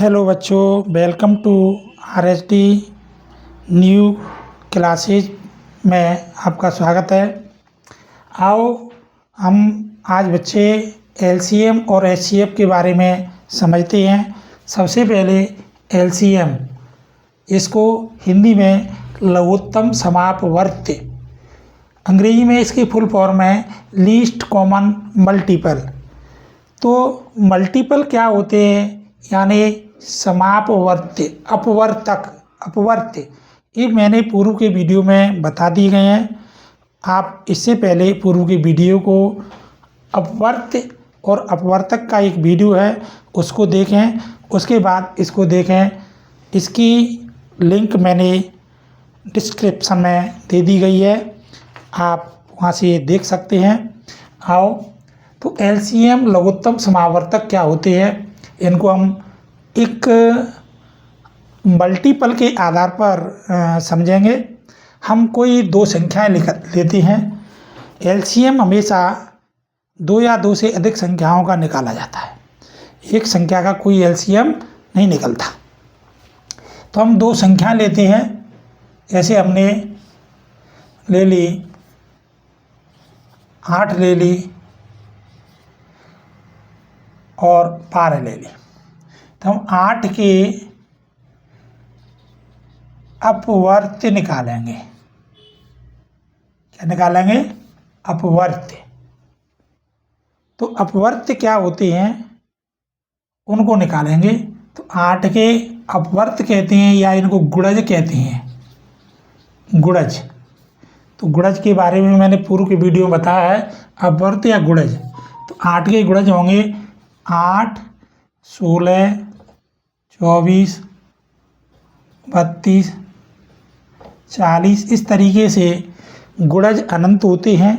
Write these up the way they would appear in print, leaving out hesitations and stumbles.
Hello बच्चों, welcome to RHD new classes में आपका स्वागत है। आओ हम आज बच्चे LCM और HCF के बारे में समझते हैं। सबसे पहले LCM, इसको हिंदी में लघुत्तम समापवर्त्य, अंग्रेजी में इसकी फुल फॉर्म है लीस्ट कॉमन मल्टीपल। तो मल्टीपल क्या होते हैं, यानी समापवर्त्य, अपवर्त्य, ये मैंने पूर्व के वीडियो में बता दिए गए हैं। आप इससे पहले पूर्व के वीडियो को अपवर्त्य और अपवर्तक का एक वीडियो है, उसको देखें, उसके बाद इसको देखें। इसकी लिंक मैंने डिस्क्रिप्शन में दे दी गई है, आप वहाँ से देख सकते हैं। आओ, तो LCM लघुत्तम समावर्तक क्या होते हैं, इनको हम एक मल्टीपल के आधार पर समझेंगे। हम कोई दो संख्याएं लेते हैं। LCM हमेशा दो या दो से अधिक संख्याओं का निकाला जाता है, एक संख्या का कोई LCM नहीं निकलता। तो हम दो संख्याएं लेते हैं, जैसे हमने ले ली 8 ले ली और 12 ले ली। तो हम 8 के अपवर्त्य निकालेंगे। क्या निकालेंगे? अपवर्त्य। तो अपवर्त्य क्या होते हैं, उनको निकालेंगे। तो 8 के अपवर्त्य कहते हैं या इनको गुणज कहते हैं, गुणज। तो गुणज के बारे में मैंने पूर्व के वीडियो में बताया है, अपवर्त्य या गुणज। तो 8 के गुणज होंगे 8, 16, 24, 32, 40। इस तरीके से गुणज अनंत होते हैं।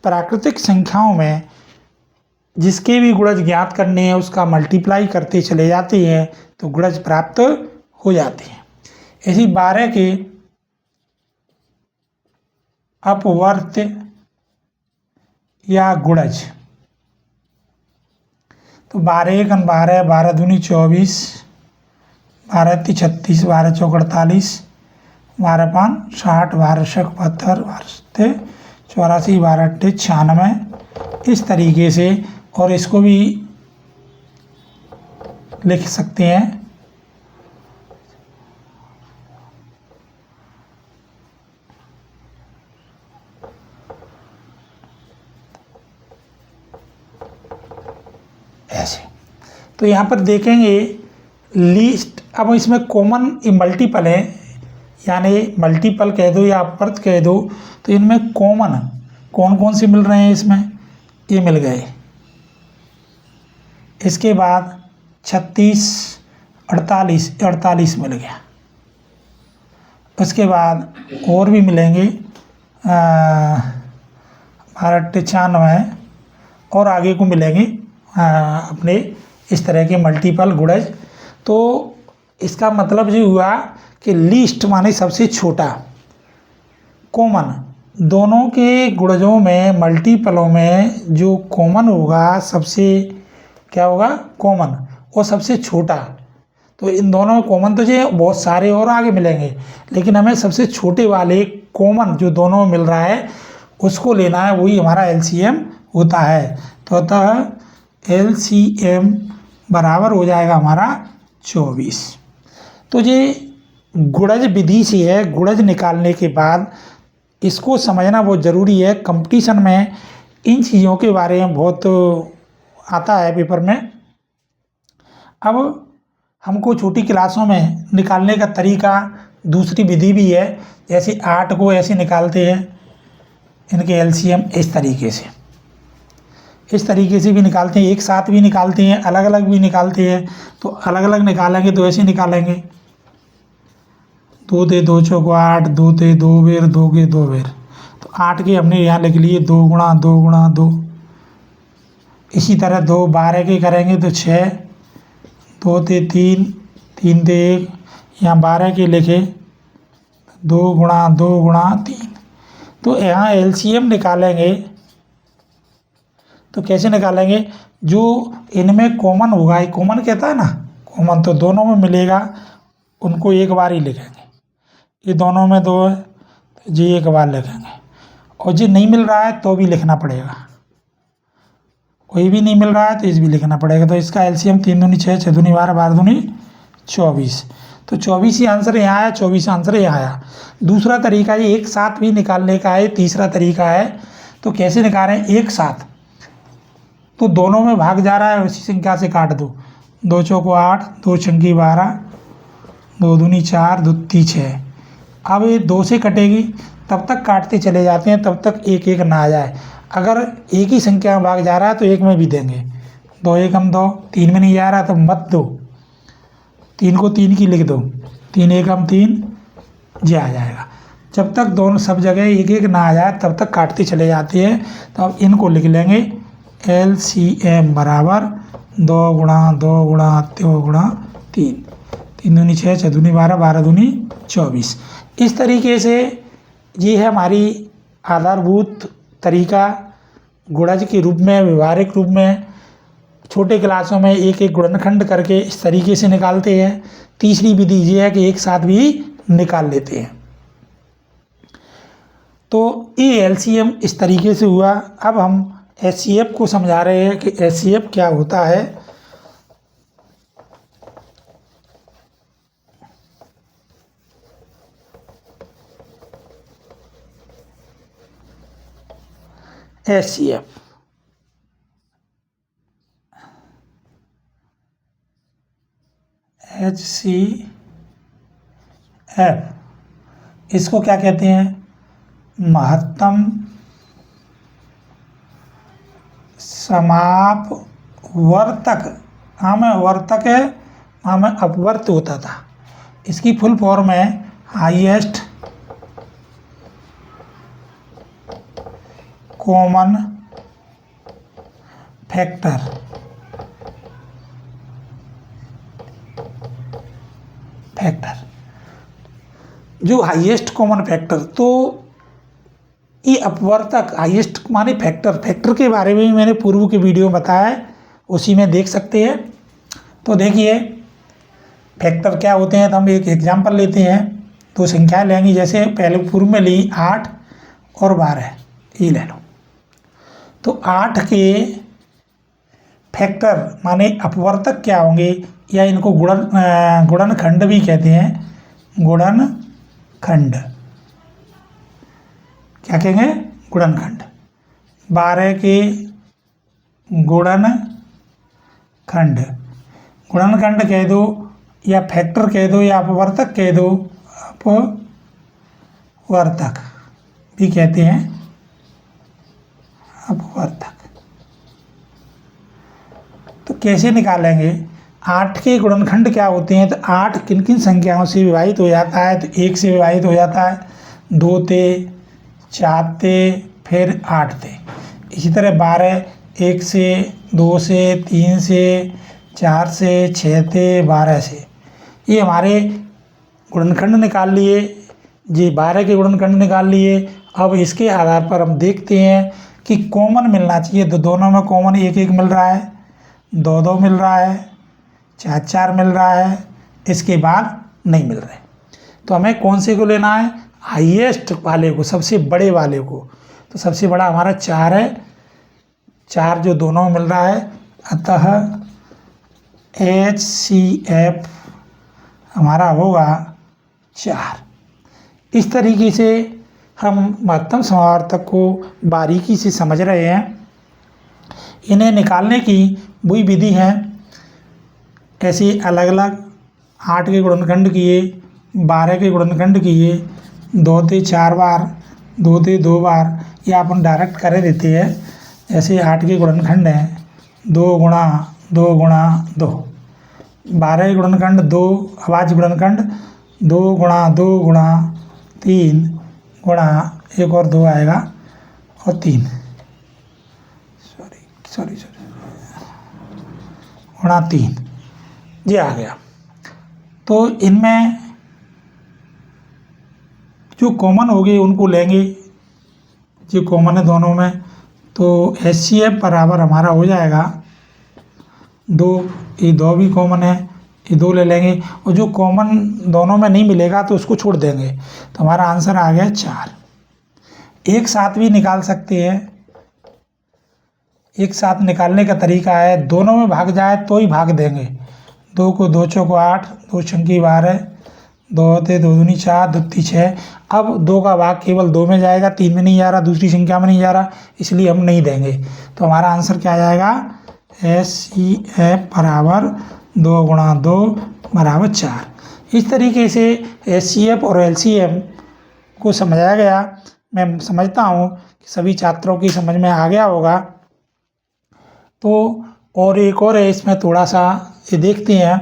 प्राकृतिक संख्याओं में जिसके भी गुणज ज्ञात करने हैं उसका मल्टीप्लाई करते चले जाते हैं तो गुणज प्राप्त हो जाते हैं। ऐसी 12 के अपवर्त्य या गुणज। तो 12 एक 12, 12 दूनी 24, 12 ती 36, 12 चौक 48, 12 पाँच 60, 12 छक 72, 12 सत्ते 84, 12 अट्ठे 96। इस तरीके से, और इसको भी लिख सकते हैं। ऐसे। तो यहाँ पर देखेंगे लीस्ट, अब इसमें कॉमन मल्टीपल है, यानी मल्टीपल कह दो या अपवर्त कह दो। तो इनमें कॉमन कौन कौन से मिल रहे हैं, इसमें ये मिल गए। इसके बाद 36, 48 मिल गया। उसके बाद और भी मिलेंगे 12 96 और आगे को मिलेंगे अपने इस तरह के मल्टीपल गुणज। तो इसका मतलब जो हुआ कि लीस्ट माने सबसे छोटा, कॉमन, दोनों के गुणजों में मल्टीपलों में जो कॉमन होगा, सबसे क्या होगा, कॉमन, और सबसे छोटा। तो इन दोनों में कॉमन तो जो बहुत सारे और आगे मिलेंगे, लेकिन हमें सबसे छोटे वाले कॉमन जो दोनों में मिल रहा है उसको लेना है, वही हमारा LCM होता है। तो अतः LCM बराबर हो जाएगा हमारा 24। तो ये गुणज विधि से है। गुणज निकालने के बाद इसको समझना बहुत ज़रूरी है। कंपटीशन में इन चीज़ों के बारे में बहुत आता है पेपर में। अब हमको छोटी क्लासों में निकालने का तरीका दूसरी विधि भी है। जैसे 8 को ऐसे निकालते हैं, इनके LCM इस तरीके से भी निकालते हैं, एक साथ भी निकालते हैं, अलग अलग भी निकालते हैं। तो अलग अलग निकालेंगे तो ऐसे निकालेंगे 2 दे 2 चौक 8, 2 दे 2 बेर, 2 के 2 बेर। तो 8 के हमने यहाँ लिख लिए 2 गुणा 2 गुणा 2। इसी तरह 2 12 के करेंगे तो 6, 2 दे 3, 3 दे 1, यहाँ 12 के लिखे 2 गुणा 2 गुणा 3। तो यहाँ LCM निकालेंगे तो कैसे निकालेंगे, जो इनमें कॉमन होगा, कॉमन कहता है ना, कॉमन तो दोनों में मिलेगा, उनको एक बार ही लिखेंगे। ये दोनों में 2 है तो जी एक बार लिखेंगे, और जी नहीं मिल रहा है तो भी लिखना पड़ेगा, कोई भी नहीं मिल रहा है तो इस भी लिखना पड़ेगा। तो इसका एलसीएम 3 दूनी 6, 6 दूनी 12, 12 दूनी 24। तो 24 ही आंसर यहाँ आया, 24 आंसर यहाँ आया। दूसरा तरीका ये एक साथ भी निकालने का है। तीसरा तरीका है तो कैसे निकाल रहे हैं, एक साथ तो दोनों में भाग जा रहा है, उसी संख्या से काट दो। 2 चौको 8, 2 छंगी 12, 2 दूनी 4, 2 ती 6। अब ये 2 से कटेगी, तब तक काटते चले जाते हैं, तब तक एक एक ना आ जाए। अगर एक ही संख्या में भाग जा रहा है तो एक में भी देंगे। 2 एकम 2, 3 में नहीं जा रहा तो मत दो, 3 को 3 की लिख दो, 3 एकम 3 जी आ जाएगा। जब तक दोनों सब जगह एक एक ना आ जाए तब तक काटते चले जाते हैं। तो अब इनको लिख लेंगे LCM बराबर 2 गुणा 2 गुणा 2 गुणा 3, 3 दूनी 6, 6 दूनी 12, 12 दूनी 24। इस तरीके से ये है हमारी आधारभूत तरीका गुणज के रूप में, व्यवहारिक रूप में छोटे क्लासों में एक एक गुणनखंड करके इस तरीके से निकालते हैं। तीसरी विधि ये है कि एक साथ भी निकाल लेते हैं। तो ये एलसीएम इस तरीके से हुआ। अब हम एचसीएफ को समझा रहे हैं कि एचसीएफ क्या होता है। एचसीएफ इसको क्या कहते हैं, महत्तम समापवर्तक। हाँ में वर्तक है, हाँ में अपवर्त होता था। इसकी फुल फॉर्म है हाईएस्ट कॉमन फैक्टर। जो हाईएस्ट कॉमन फैक्टर, तो ये अपवर्तक हाईएस्ट माने फैक्टर के बारे में मैंने पूर्व के वीडियो बताया है, उसी में देख सकते हैं। तो देखिए फैक्टर क्या होते हैं, तो हम एक एग्जांपल लेते हैं। तो संख्याएं लेंगे, जैसे पहले पूर्व में ली 8 और 12, ये ले लो। तो 8 के फैक्टर माने अपवर्तक क्या होंगे, या इनको गुणनखंड भी कहते हैं। गुणनखंड क्या कहेंगे, गुणनखंड। 12 के गुणनखंड कह दो, या फैक्टर कह दो, या अपवर्तक कह दो। अपवर्तक भी कहते हैं, अपवर्तक। तो कैसे निकालेंगे, 8 के गुणनखंड क्या होते हैं। तो 8 किन किन संख्याओं से विभाजित हो जाता है, तो 1 से विभाजित हो जाता है, 2 ते, 4 ते, फिर 8 ते। इसी तरह 12 1 से, 2 से, 3 से, 4 से, 6 ते, 12 से। ये हमारे गुणनखंड निकाल लिए जी, 12 के गुणनखंड निकाल लिए। अब इसके आधार पर हम देखते हैं कि कॉमन मिलना चाहिए। तो दोनों में कॉमन 1 1 मिल रहा है, 2 2 मिल रहा है, 4 4 मिल रहा है, इसके बाद नहीं मिल रहे। तो हमें कौन से को लेना है, हाईएस्ट वाले को, सबसे बड़े वाले को। तो सबसे बड़ा हमारा 4 है, 4 जो दोनों में मिल रहा है। अतः HCF हमारा होगा 4। इस तरीके से हम महत्तम समावर्तक को बारीकी से समझ रहे हैं। इन्हें निकालने की वही विधि है, ऐसे अलग अलग 8 के गुणनखंड किए, 12 के गुणनखंड किए, 2 ते 4 बार, 2 ते 2 बार, या अपन डायरेक्ट कर देते हैं। जैसे 8 के गुणनखंड हैं 2 गुणा 2 गुणा 2, 12 के गुणनखंड 2, अभाज्य गुणनखंड 2 गुणा 2 गुणा 3 गुणा, एक और 2 आएगा, और 3 सॉरी गुणा 3 ये आ गया। तो इनमें जो कॉमन हो गए उनको लेंगे, जो कॉमन है दोनों में। तो HCF बराबर हमारा हो जाएगा 2, ये 2 भी कॉमन है, ये 2 ले लेंगे, और जो कॉमन दोनों में नहीं मिलेगा तो उसको छोड़ देंगे। तो हमारा आंसर आ गया 4। एक साथ भी निकाल सकते हैं। एक साथ निकालने का तरीका है, दोनों में भाग जाए तो ही भाग देंगे। 2 को 2 चौको 8, 2 छंकी 12, 2 होते 2 दूनी 4, 2 ती 6। अब 2 का भाग केवल 2 में जाएगा, 3 में नहीं जा रहा, दूसरी संख्या में नहीं जा रहा, इसलिए हम नहीं देंगे। तो हमारा आंसर क्या आ जाएगा, SCF बराबर 2 गुणा 2 बराबर 4। इस तरीके से SCF और LCM को समझाया गया। मैं समझता हूँ कि सभी छात्रों की समझ में आ गया होगा। तो और एक और है, इसमें थोड़ा सा ये देखते हैं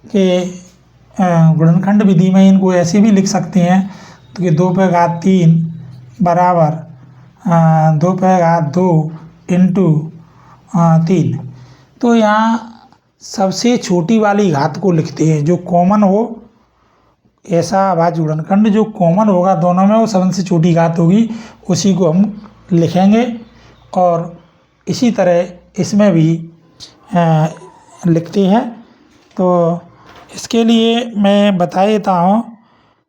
कि गुणनखंड विधि में इनको ऐसे भी लिख सकते हैं, तो कि 2 पे घात 3 बराबर 2 पे घात 2 इंटू 3। तो यहाँ सबसे छोटी वाली घात को लिखते हैं, जो कॉमन हो, ऐसा अभाज्य गुणनखंड जो कॉमन होगा दोनों में, वो सबसे छोटी घात होगी, उसी को हम लिखेंगे। और इसी तरह इसमें भी लिखते हैं। तो इसके लिए मैं बता देता हूँ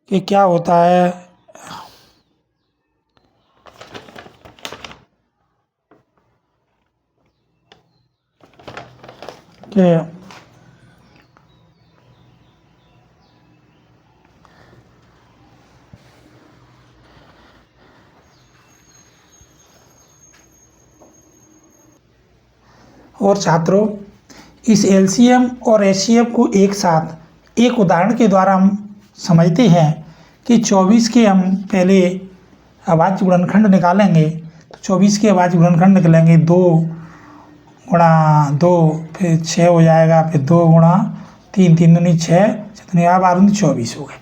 कि क्या होता है कि और छात्रों, इस LCM और HCF को एक साथ एक उदाहरण के द्वारा हम समझते हैं कि 24 के हम पहले अभाज्य गुणनखंड निकालेंगे। तो 24 के अभाज्य गुणनखंड निकलेंगे, 2 गुणा 2, फिर 6 हो जाएगा, फिर 2 गुणा 3, 3 दूनी 6, 6 दूनी 12, 12 24 हो गए।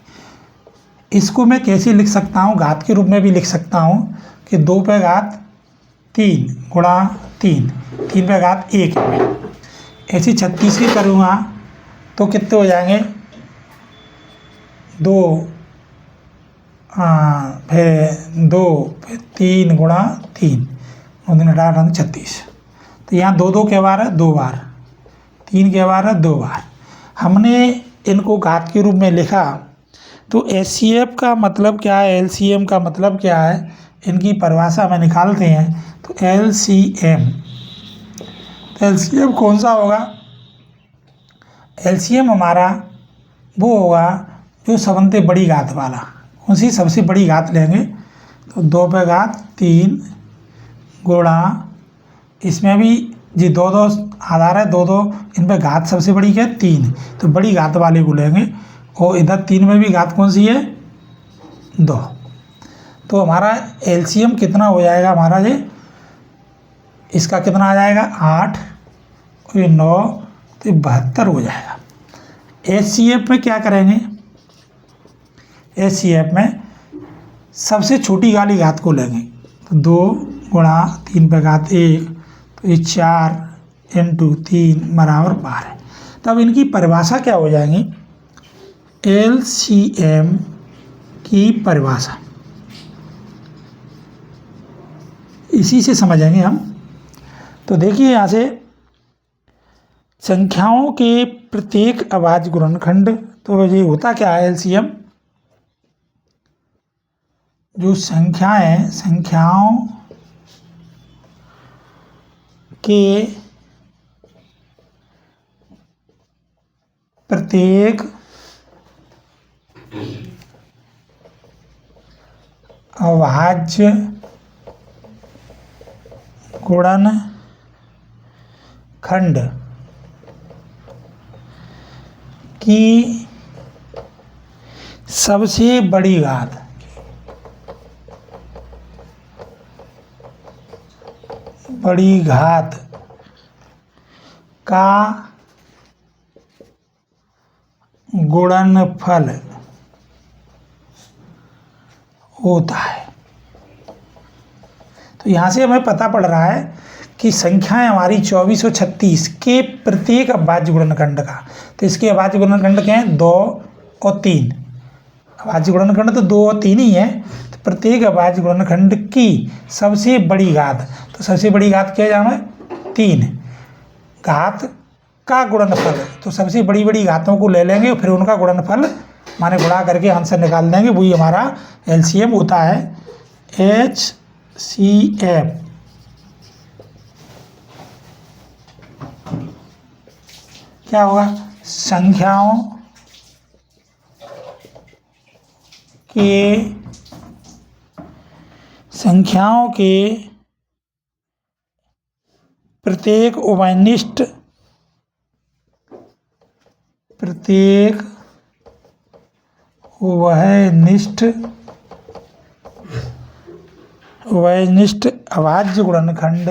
इसको मैं कैसे लिख सकता हूँ, घात के रूप में भी लिख सकता हूँ कि 2 पे घात 3 गुणा 3, 3 पे घात 1 है। ऐसे 36 की करूँगा तो कितने हो जाएंगे, 2 फिर 2 फिर 3 गुणा 3, 9 दिन 18 36। तो यहाँ 2 2 के बार है 2 बार, 3 के बार है 2 बार। हमने इनको घात के रूप में लिखा। तो SCF का मतलब क्या है, LCM का मतलब क्या है, इनकी परिभाषा में निकालते हैं। तो LCM, तो LCM कौन सा होगा, LCM हमारा वो होगा जो सबसे बड़ी घात वाला। कौन सी सबसे बड़ी घात लेंगे, तो 2 पे घात 3 गुणा, इसमें भी जी 2 2 आधार है, 2 2 इन पे घात सबसे बड़ी क्या है 3, तो बड़ी घात वाले को लेंगे। और इधर 3 में भी घात कौन सी है 2। तो हमारा LCM कितना हो जाएगा हमारा, ये इसका कितना आ जाएगा 8 और 9, तो 72 हो जाएगा। HCF में क्या करेंगे, HCF में सबसे छोटी वाली घात को लेंगे। तो 2 गुणा 3 पे घात 1, तो ये 4 इंटू 3 बराबर 12। तब इनकी परिभाषा क्या हो जाएंगी, LCM की परिभाषा इसी से समझेंगे हम। तो देखिए यहाँ से संख्याओं के प्रत्येक अभाज्य गुणनखंड, तो ये होता क्या है LCM, जो संख्याओं के प्रत्येक अभाज्य गुणनखंड की सबसे बड़ी घात का गुणनफल होता है। तो यहाँ से हमें पता पड़ रहा है कि संख्याएं हमारी 24 और 36 के प्रत्येक अभाज्य गुणनखंड का, तो इसके अभाज्य गुणनखंड क्या है 2 और 3। अभाज्य गुणनखंड तो 2 और 3 ही है। तो प्रत्येक अभाज्य गुणनखंड की सबसे बड़ी घात, तो सबसे बड़ी घात क्या है, 3 घात का गुणनफल, तो सबसे बड़ी बड़ी घातों को ले लेंगे फिर उनका गुणनफल माने गुणा करके आंसर निकाल देंगे, वही हमारा एलसीएम होता है HCF। क्या होगा, संख्याओं के प्रत्येक उभयनिष्ठ अभाज्य गुणनखंड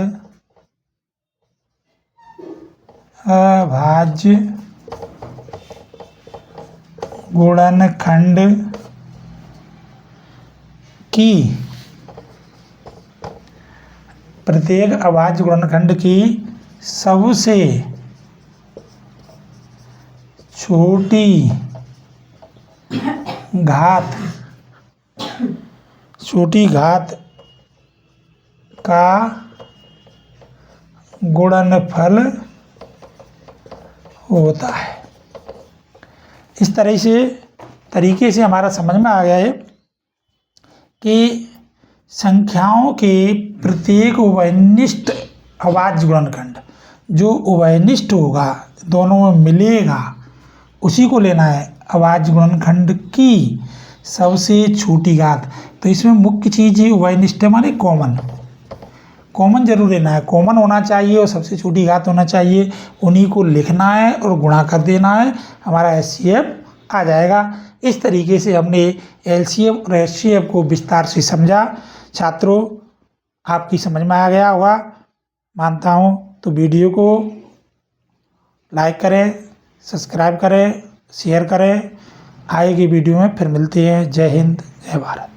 की प्रत्येक अभाज्य गुणनखंड की सबसे छोटी घात का गुणनफल होता है। इस तरीके से हमारा समझ में आ गया है कि संख्याओं के प्रत्येक उभयनिष्ठ अभाज्य गुणनखंड, जो उभयनिष्ठ होगा दोनों में मिलेगा उसी को लेना है अभाज्य गुणनखंड की सबसे छोटी घात। तो इसमें मुख्य चीज़ ये उभयनिष्ठ माने कॉमन जरूर लेना है, कॉमन होना चाहिए और सबसे छोटी घात होना चाहिए, उन्हीं को लिखना है और गुणा कर देना है, हमारा HCF आ जाएगा। इस तरीके से हमने LCM और HCF को विस्तार से समझा। छात्रों, आपकी समझ में आ गया होगा मानता हूँ। तो वीडियो को लाइक करें, सब्सक्राइब करें, शेयर करें। आगे की वीडियो में फिर मिलते हैं। जय हिंद, जय भारत।